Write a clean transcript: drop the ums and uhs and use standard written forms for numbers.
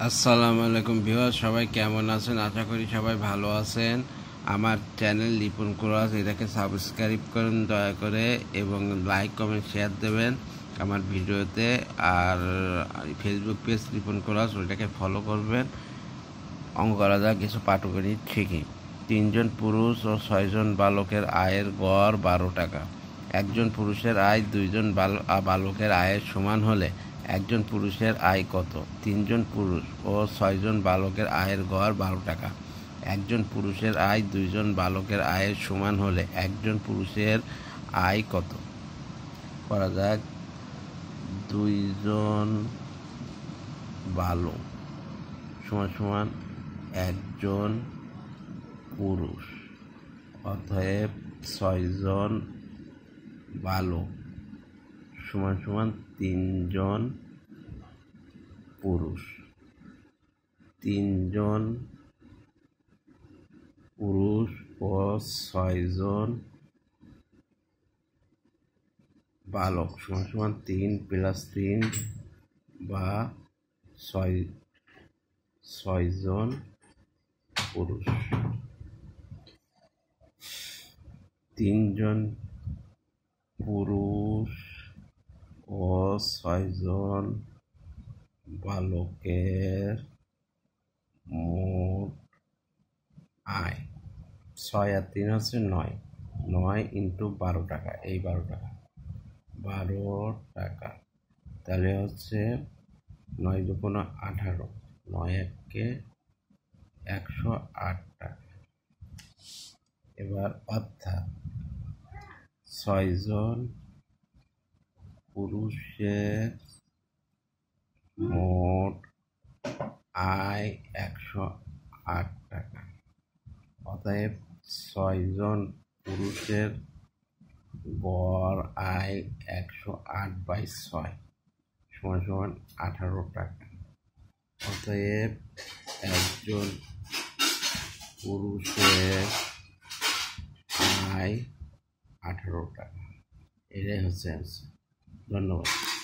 আসসালামু আলাইকুম ভিউয়ার, সবাই কেমন আছেন? আশা করি সবাই ভালো আছেন। আমার চ্যানেল লিপন কোরাস, এটাকে সাবস্ক্রাইব করুন দয়া করে, এবং লাইক কমেন্ট শেয়ার দেবেন আমার ভিডিওতে। আর ফেসবুক পেজ লিপন কোরাস, ওইটাকে ফলো করবেন। অঙ্ক করা যাক কিছু পাটিগণিত ঠিকই। 3 জন পুরুষ ও 6 জন বালকের আয়ের গড় 12 টাকা। একজন পুরুষের আয় 2 জন বালকের আয়ের সমান হলে একজন পুরুষের আয় কত? 3 জন পুরুষ ও 6 জন বালকের আয়ের গড় 12 টাকা। একজন পুরুষের আয় 2 জন বালকের আয়ের সমান হলে একজন পুরুষের আয় কত? করা যাক। 2 জন বালক সমান সমান একজন পুরুষ, অতএব 6 জন বালক সমান সমান 3 জন পুরুষ। 3 জন পুরুষ ও 6 জন বালক সমান সমান 3 + 3 বা 6 জন পুরুষ। 3 জন পুরুষ ও 6 জন বালকের মোট আয় 6 আর 3 হচ্ছে 9। 9 × 12 টাকা, এই 12 টাকা, 12 টাকা। তাহলে হচ্ছে 9 × 18, 9 × 108 টাকা। এবার অর্থাৎ 6 জন পুরুষের মোট আয় 108 টাকা। অতএব 6 জন পুরুষের গড় আয় 108/6 সমান সমান 18 টাকা। অতএব একজন পুরুষের আয় 18 টাকা। এটাই হচ্ছে অ্যান্সার। ধন্যবাদ।